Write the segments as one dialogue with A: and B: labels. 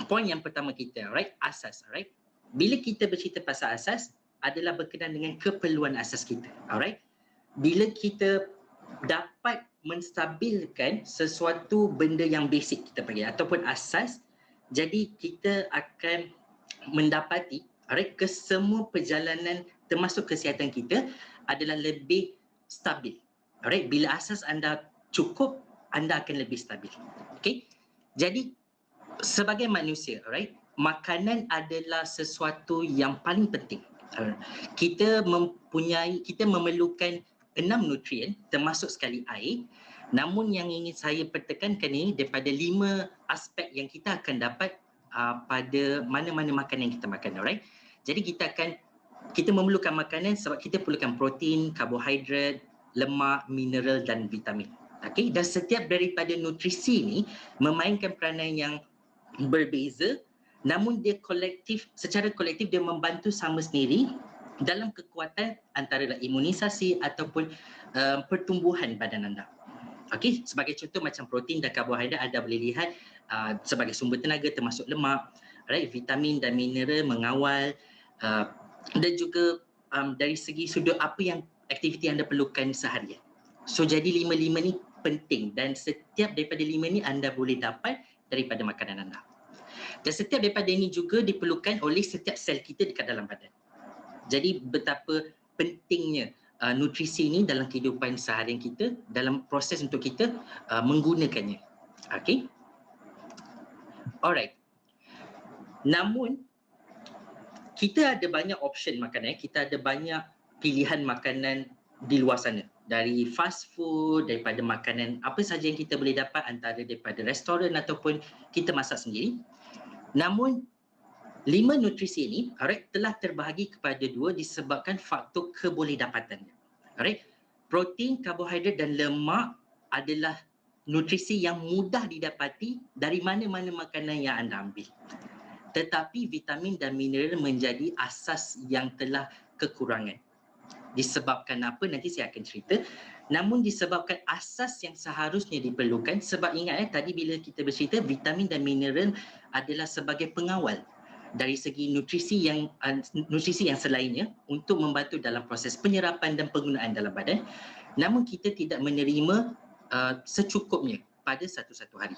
A: Poin yang pertama kita, alright, asas, alright. Bila kita bercerita pasal asas, adalah berkenaan dengan keperluan asas kita, alright. Bila kita dapat menstabilkan sesuatu benda yang basic kita panggil ataupun asas, jadi kita akan mendapati, alright, kesemua perjalanan termasuk kesihatan kita adalah lebih stabil. Alright, bila asas anda cukup, anda akan lebih stabil. Okay, jadi sebagai manusia, alright, makanan adalah sesuatu yang paling penting. Kita memerlukan 6 nutrien termasuk sekali air. Namun yang ingin saya pertekankan ini daripada 5 aspek yang kita akan dapat pada mana-mana makanan yang kita makan, alright. Jadi kita memerlukan makanan sebab kita perlukan protein, karbohidrat, lemak, mineral dan vitamin. Okay, dan setiap daripada nutrisi ini memainkan peranan yang berbeza, namun dia secara kolektif dia membantu sama sendiri dalam kekuatan antara imunisasi ataupun pertumbuhan badan anda. Okey, sebagai contoh macam protein dan karbohidrat anda boleh lihat sebagai sumber tenaga termasuk lemak, right, vitamin dan mineral mengawal dan juga dari segi sudut apa yang aktiviti anda perlukan seharian. So jadi 5 ni penting dan setiap daripada 5 ni anda boleh dapat daripada makanan anda. Dan setiap daripada ini juga diperlukan oleh setiap sel kita dekat dalam badan. Jadi betapa pentingnya nutrisi ini dalam kehidupan seharian kita, dalam proses untuk kita menggunakannya. Okay. Alright. Namun kita ada banyak option makanan, kita ada banyak pilihan makanan di luar sana. Dari fast food, daripada makanan apa saja yang kita boleh dapat antara daripada restoran ataupun kita masak sendiri. Namun 5 nutrisi ini, alright, telah terbahagi kepada 2 disebabkan faktor kebolehdapatannya. Alright, protein, karbohidrat dan lemak adalah nutrisi yang mudah didapati dari mana-mana makanan yang anda ambil. Tetapi vitamin dan mineral menjadi asas yang telah kekurangan. Disebabkan apa nanti saya akan cerita. Namun disebabkan asas yang seharusnya diperlukan, sebab ingat tadi bila kita bercerita vitamin dan mineral adalah sebagai pengawal dari segi nutrisi yang selainnya untuk membantu dalam proses penyerapan dan penggunaan dalam badan. Namun kita tidak menerima secukupnya pada satu-satu hari.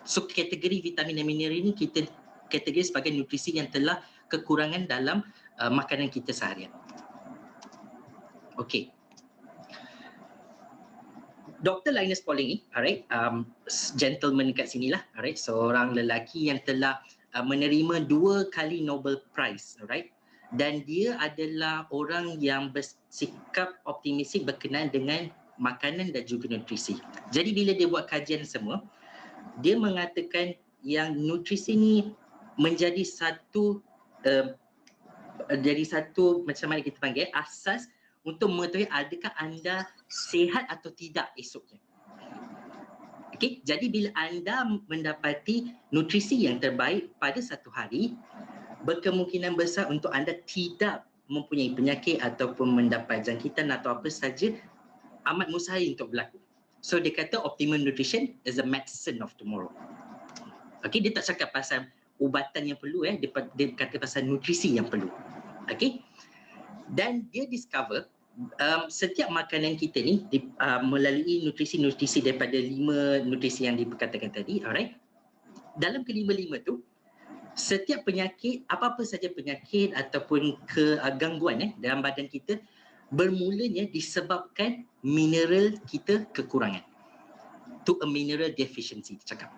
A: So kategori vitamin dan mineral ini kita kategori sebagai nutrisi yang telah kekurangan dalam makanan kita seharian. Okey. Dr. Linus Pauling, alright, gentleman kat sinilah, alright, seorang lelaki yang telah menerima 2 kali Nobel Prize, alright, dan dia adalah orang yang bersikap optimistik berkenaan dengan makanan dan juga nutrisi. Jadi bila dia buat kajian semua, dia mengatakan yang nutrisi ni menjadi satu macam mana kita panggil asas untuk mengetahui adakah anda sihat atau tidak esoknya. Okey, jadi bila anda mendapati nutrisi yang terbaik pada satu hari, berkemungkinan besar untuk anda tidak mempunyai penyakit ataupun mendapat jangkitan atau apa saja amat mustahil untuk berlaku. So dia kata optimum nutrition is the medicine of tomorrow. Okey, dia tak cakap pasal ubatan yang perlu, dia kata pasal nutrisi yang perlu. Okey. Dan dia discover setiap makanan kita ni melalui nutrisi-nutrisi daripada 5 nutrisi yang diperkatakan tadi, alright. Dalam kelima-lima tu, setiap penyakit, apa-apa saja penyakit ataupun kegangguan dalam badan kita bermulanya disebabkan mineral kita kekurangan. To a mineral deficiency, cakap.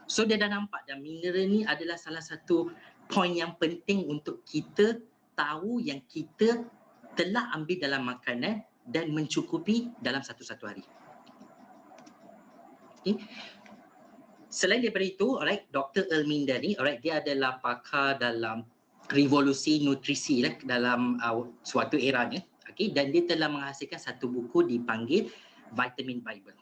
A: So dia dah nampak dan mineral ni adalah salah satu poin yang penting untuk kita tahu yang kita telah ambil dalam makanan dan mencukupi dalam satu-satu hari. Okay. Selain daripada itu, alright, Dr. Elminda ni, alright, dia adalah pakar dalam revolusi nutrisi dalam suatu eranya, okay, dan dia telah menghasilkan satu buku dipanggil Vitamin Bible.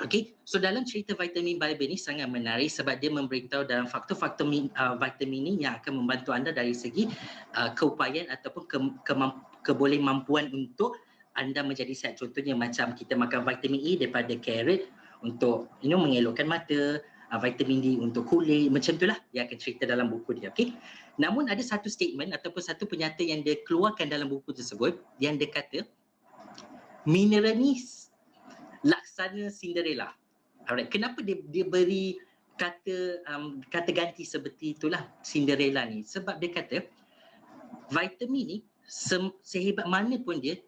A: Okay, so dalam cerita Vitamin Bible ni sangat menarik sebab dia memberitahu dalam faktor-faktor vitamin ni yang akan membantu anda dari segi keupayaan ataupun kebolehmampuan untuk anda menjadi sihat. Contohnya macam kita makan vitamin E daripada carrot untuk mengelokkan mata, vitamin D untuk kulit, macam itulah dia akan cerita dalam buku dia. Okey. Namun ada satu statement ataupun satu pernyataan yang dia keluarkan dalam buku tersebut yang dia kata mineral ni laksana Cinderella. Alright, kenapa dia beri kata ganti seperti itulah Cinderella ni? Sebab dia kata vitamin ni sehebat mana pun dia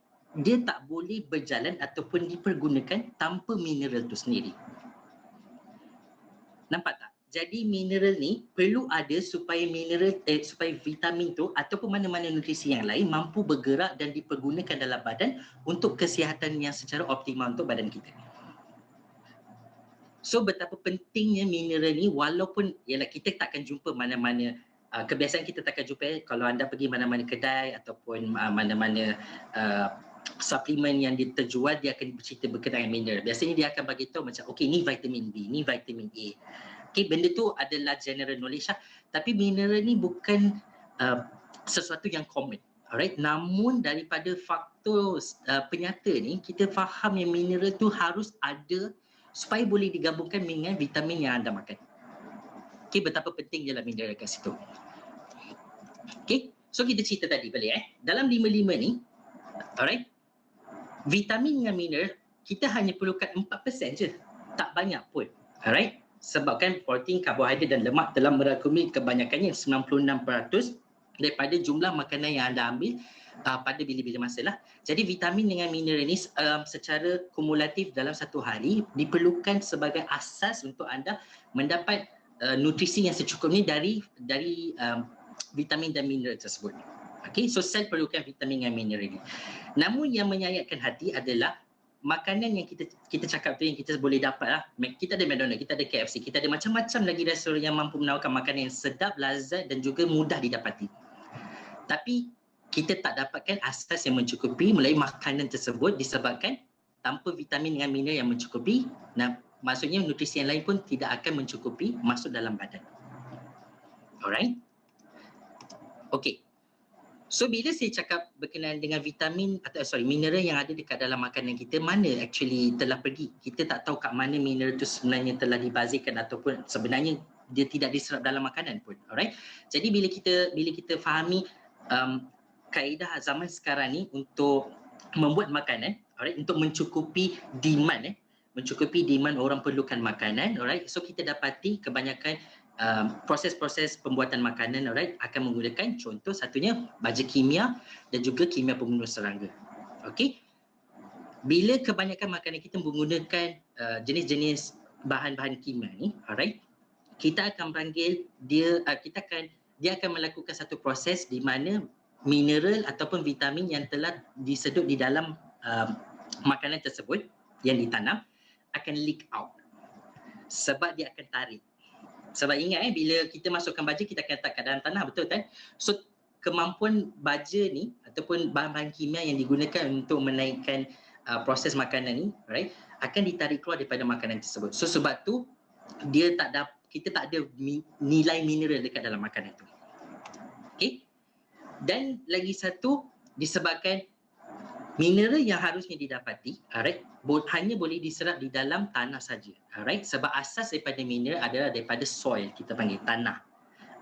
A: tak boleh berjalan ataupun dipergunakan tanpa mineral tu sendiri. Nampak tak? Jadi mineral ni perlu ada supaya supaya vitamin tu ataupun mana-mana nutrisi yang lain mampu bergerak dan dipergunakan dalam badan untuk kesihatan yang secara optimal untuk badan kita. So betapa pentingnya mineral ni, walaupun ialah kita takkan jumpa mana-mana kebiasaan kita takkan jumpa kalau anda pergi mana-mana kedai ataupun mana-mana suplemen yang dia terjual, dia akan bercerita berkenaan mineral. Biasanya dia akan bagi tahu macam okey ni vitamin B, ni vitamin A. Okey, benda tu adalah general knowledge lah. Tapi mineral ni bukan sesuatu yang common. Alright, namun daripada faktor penyata ni kita faham yang mineral tu harus ada supaya boleh digabungkan dengan vitamin yang anda makan. Okey, betapa pentingnya lah mineral kat situ. Okey, so kita cerita tadi balik dalam 55 ni, alright, vitamin dengan mineral kita hanya perlukan 4% je, tak banyak pun. Alright, sebabkan protein, karbohidrat dan lemak telah merangkumi kebanyakannya 96% daripada jumlah makanan yang anda ambil pada bila-bila masa lah. Jadi vitamin dengan mineral ni secara kumulatif dalam satu hari diperlukan sebagai asas untuk anda mendapat nutrisi yang secukupnya dari vitamin dan mineral tersebut. Okay, so sel perlukan vitamin dan mineral ni. Namun yang menyayatkan hati adalah makanan yang kita cakap tu yang kita boleh dapat lah. Kita ada McDonald's, kita ada KFC, kita ada macam-macam lagi restoran yang mampu menawarkan makanan yang sedap, lazat dan juga mudah didapati. Tapi kita tak dapatkan asas yang mencukupi melalui makanan tersebut disebabkan tanpa vitamin dengan mineral yang mencukupi, maksudnya nutrisi yang lain pun tidak akan mencukupi masuk dalam badan. Alright? Okay. So bila saya cakap berkenaan dengan vitamin atau mineral yang ada dekat dalam makanan kita, mana actually telah pergi? Kita tak tahu kat mana mineral tu sebenarnya telah dibazirkan ataupun sebenarnya dia tidak diserap dalam makanan pun. Alright. Jadi bila kita fahami kaedah zaman sekarang ni untuk membuat makanan, alright, untuk mencukupi demand orang perlukan makanan, alright. So kita dapati kebanyakan proses-proses pembuatan makanan, alright, akan menggunakan contoh satunya baja kimia dan juga kimia pembunuh serangga. Okey. Bila kebanyakan makanan kita menggunakan jenis-jenis bahan-bahan kimia ni, alright, kita akan panggil dia dia akan melakukan satu proses di mana mineral ataupun vitamin yang telah disedut di dalam makanan tersebut yang ditanam akan leak out sebab dia akan tarik. Sebab ingat bila kita masukkan baja kita akan letak kat dalam tanah, betul kan? So kemampuan baja ni ataupun bahan-bahan kimia yang digunakan untuk menaikkan proses makanan ni, right, akan ditarik keluar daripada makanan tersebut. So sebab tu kita tak ada nilai mineral dekat dalam makanan tu. Okey. Dan lagi satu, disebabkan mineral yang harusnya didapati, alright, hanya boleh diserap di dalam tanah saja, alright, sebab asas daripada mineral adalah daripada soil, kita panggil tanah.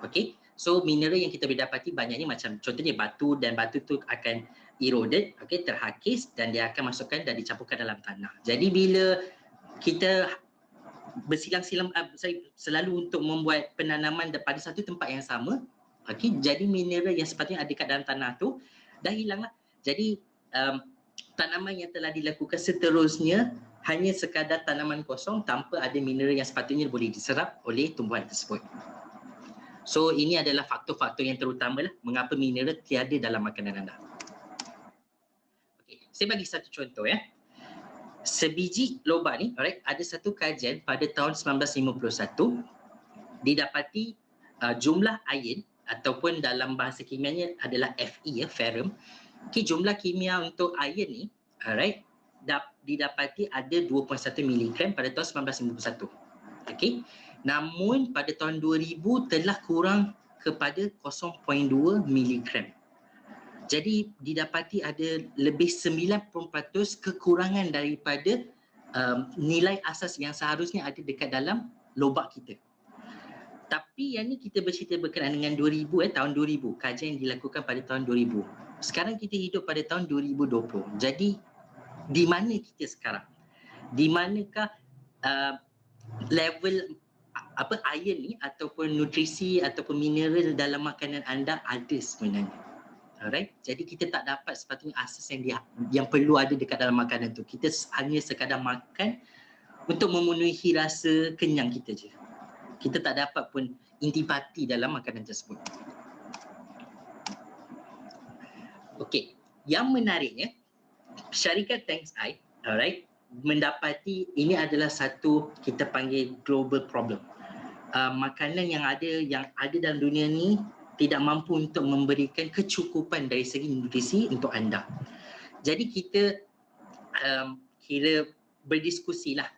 A: Okey, so mineral yang kita boleh dapati banyaknya macam contohnya batu, dan batu tu akan eroded, okey, terhakis dan dia akan masukkan dan dicampurkan dalam tanah. Jadi bila kita bersilang-silang selalu untuk membuat penanaman pada satu tempat yang sama, okey, jadi mineral yang sepatutnya ada kat dalam tanah tu dah hilanglah. Jadi tanaman yang telah dilakukan seterusnya hanya sekadar tanaman kosong tanpa ada mineral yang sepatutnya boleh diserap oleh tumbuhan tersebut. So ini adalah faktor-faktor yang terutama lah mengapa mineral tiada dalam makanan anda. Okay, saya bagi satu contoh ya. Sebiji lobak ni, alright, ada satu kajian pada tahun 1951 didapati jumlah iron ataupun dalam bahasa kimianya adalah Fe, ferrum. Okay, jumlah kimia untuk iron ni, alright, didapati ada 2.1 mg pada tahun 1951. Okay. Namun pada tahun 2000 telah kurang kepada 0.2 mg. Jadi didapati ada lebih 90% kekurangan daripada nilai asas yang seharusnya ada dekat dalam lobak kita. Tapi yang ni kita bercerita berkenaan dengan 2000, tahun 2000, kajian yang dilakukan pada tahun 2000. Sekarang kita hidup pada tahun 2020. Jadi di mana kita sekarang? Di manakah level iron ni ataupun nutrisi ataupun mineral dalam makanan anda ada sebenarnya. Alright, jadi kita tak dapat sepatutnya asas yang perlu ada dekat dalam makanan tu. Kita hanya sekadar makan untuk memenuhi rasa kenyang kita je. Kita tak dapat pun intipati dalam makanan tersebut. Okey, yang menariknya syarikat Thanks I, alright, mendapati ini adalah satu kita panggil global problem. Makanan yang ada dalam dunia ni tidak mampu untuk memberikan kecukupan dari segi nutrisi untuk anda. Jadi kita kira berdiskusilah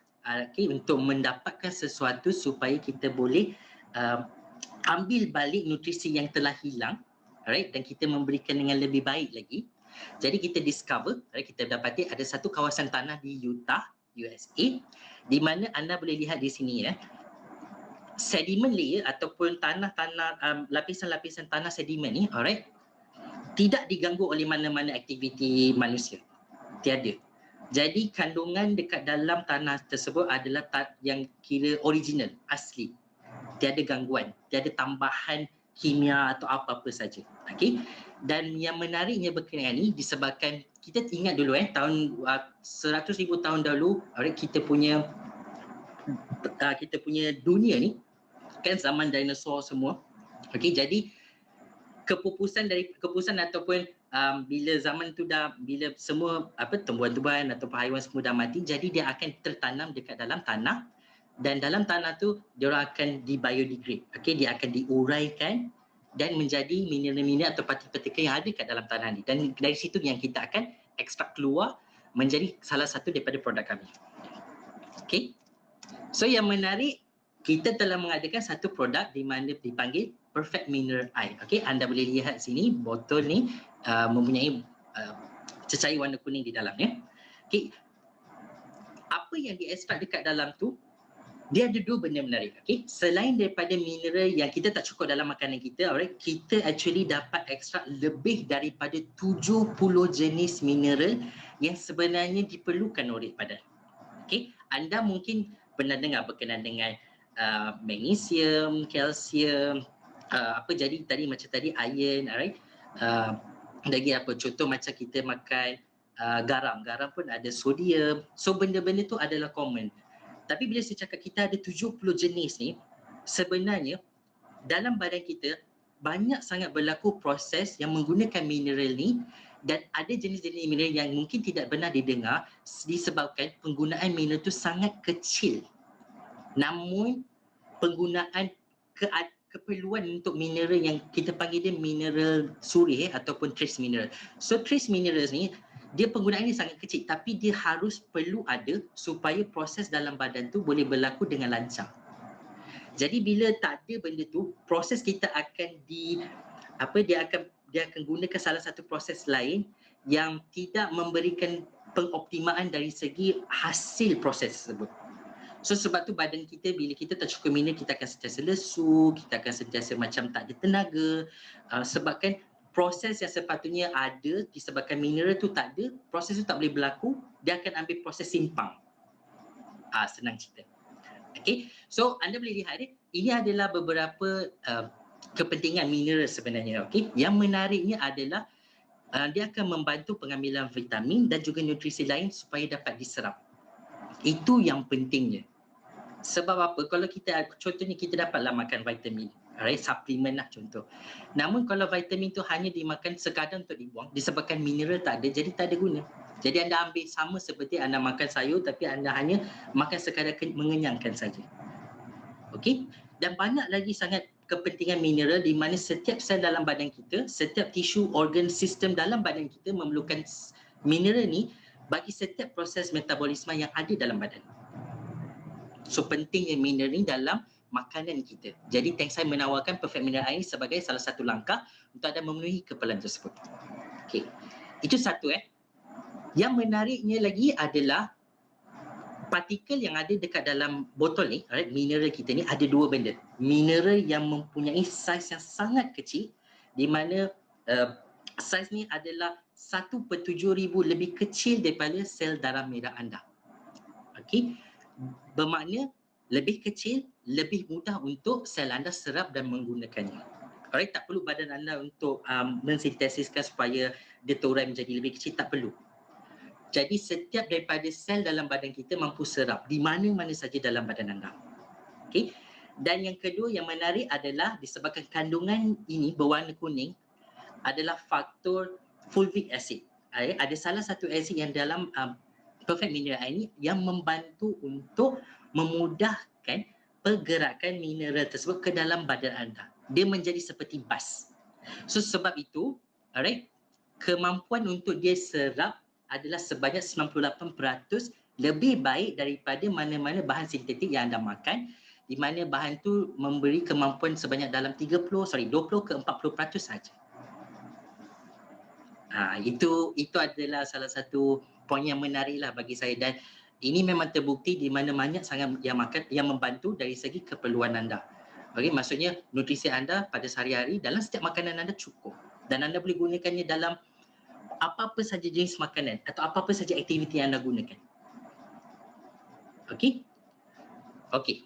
A: untuk mendapatkan sesuatu supaya kita boleh ambil balik nutrisi yang telah hilang, alright, dan kita memberikan dengan lebih baik lagi. Jadi kita discover, kita dapati ada satu kawasan tanah di Utah, USA, di mana anda boleh lihat di sini sedimen layer ataupun lapisan-lapisan tanah sedimen ni, alright, tidak diganggu oleh mana-mana aktiviti manusia. Tiada. Jadi kandungan dekat dalam tanah tersebut adalah yang kira original, asli. Tiada gangguan, tiada tambahan kimia atau apa-apa saja. Okey. Dan yang menariknya berkenaan ni disebabkan kita ingat dulu tahun 100,000 tahun dahulu, alright, kita punya dunia ni kan zaman dinosaur semua. Okey, jadi kepupusan ataupun bila zaman tu bila semua tumbuhan-tumbuhan ataupun haiwan semua dah mati, jadi dia akan tertanam dekat dalam tanah, dan dalam tanah tu dia orang akan di-biodegrade. Okey, dia akan diuraikan dan menjadi mineral-mineral atau partikel-partikel yang ada kat dalam tanah ni, dan dari situ yang kita akan ekstrak keluar menjadi salah satu daripada produk kami. Okey. So yang menarik, kita telah mengadakan satu produk di mana dipanggil Perfect Mineral Eye. Okey, anda boleh lihat sini botol ni mempunyai cecair warna kuning di dalamnya. Okey. Apa yang diekstrak dekat dalam tu, dia ada dua benda menarik. Okey, selain daripada mineral yang kita tak cukup dalam makanan kita, alright, kita actually dapat ekstrak lebih daripada 70 jenis mineral yang sebenarnya diperlukan oleh badan. Okey, anda mungkin pernah dengar berkenaan dengan magnesium, kalsium, jadi macam tadi iron, alright. Lagi contoh macam kita makan garam pun ada sodium. So benda-benda tu adalah common. Tapi bila saya cakap kita ada 70 jenis ni, sebenarnya dalam badan kita banyak sangat berlaku proses yang menggunakan mineral ni, dan ada jenis-jenis mineral yang mungkin tidak pernah didengar disebabkan penggunaan mineral tu sangat kecil. Namun penggunaan keperluan untuk mineral yang kita panggil dia mineral suri ataupun trace mineral. So trace minerals ni dia penggunaannya sangat kecil, tapi dia harus perlu ada supaya proses dalam badan tu boleh berlaku dengan lancar. Jadi bila tak ada benda tu, proses kita akan dia akan gunakan salah satu proses lain yang tidak memberikan pengoptimaan dari segi hasil proses tersebut. So sebab tu badan kita bila kita tak cukup mineral, kita akan sentiasa lesu, kita akan sentiasa macam tak ada tenaga, sebabkan proses yang sepatutnya ada disebabkan mineral tu tak ada, proses tu tak boleh berlaku, dia akan ambil proses simpang. Senang cerita. Okay, so anda boleh lihat ini adalah beberapa kepentingan mineral sebenarnya. Okay, yang menariknya adalah dia akan membantu pengambilan vitamin dan juga nutrisi lain supaya dapat diserap. Itu yang pentingnya. Sebab apa? Kalau contohnya kita dapatlah makan vitamin, alright, suplemen lah contoh. Namun kalau vitamin tu hanya dimakan sekadar untuk dibuang disebabkan mineral tak ada, jadi tak ada guna. Jadi anda ambil sama seperti anda makan sayur tapi anda hanya makan sekadar mengenyangkan saja. Okey? Dan banyak lagi sangat kepentingan mineral di mana setiap sel dalam badan kita, setiap tisu, organ, sistem dalam badan kita memerlukan mineral ni bagi setiap proses metabolisme yang ada dalam badan. So pentingnya mineral ni dalam makanan kita. Jadi Thanks I menawarkan Perfect Mineral Eye sebagai salah satu langkah untuk anda memenuhi keperluan tersebut. Okey. Itu satu. Yang menariknya lagi adalah partikel yang ada dekat dalam botol ni, alright, mineral kita ni ada dua benda. Mineral yang mempunyai saiz yang sangat kecil, di mana saiz ni adalah 1/7,000 lebih kecil daripada sel darah merah anda. Okey, bermakna lebih kecil, lebih mudah untuk sel anda serap dan menggunakannya. Alright, tak perlu badan anda untuk mensintesiskan supaya dia terurai menjadi lebih kecil, tak perlu. Jadi setiap daripada sel dalam badan kita mampu serap di mana-mana saja dalam badan anda. Okey. Dan yang kedua yang menarik adalah disebabkan kandungan ini berwarna kuning adalah faktor fulvic acid. Ada salah satu asid yang dalam perfect mineral ini yang membantu untuk memudahkan pergerakan mineral tersebut ke dalam badan anda. Dia menjadi seperti bas. So sebab itu, alright, kemampuan untuk dia serap adalah sebanyak 98% lebih baik daripada mana-mana bahan sintetik yang anda makan, di mana bahan tu memberi kemampuan sebanyak dalam 20 ke 40% saja. Itu adalah salah satu poin yang menariklah bagi saya, dan ini memang terbukti di mana banyak sangat yang makan yang membantu dari segi keperluan anda. Okey, maksudnya nutrisi anda pada sehari-hari dalam setiap makanan anda cukup, dan anda boleh gunakannya dalam apa-apa saja jenis makanan atau apa-apa saja aktiviti yang anda gunakan. Okey? Okey.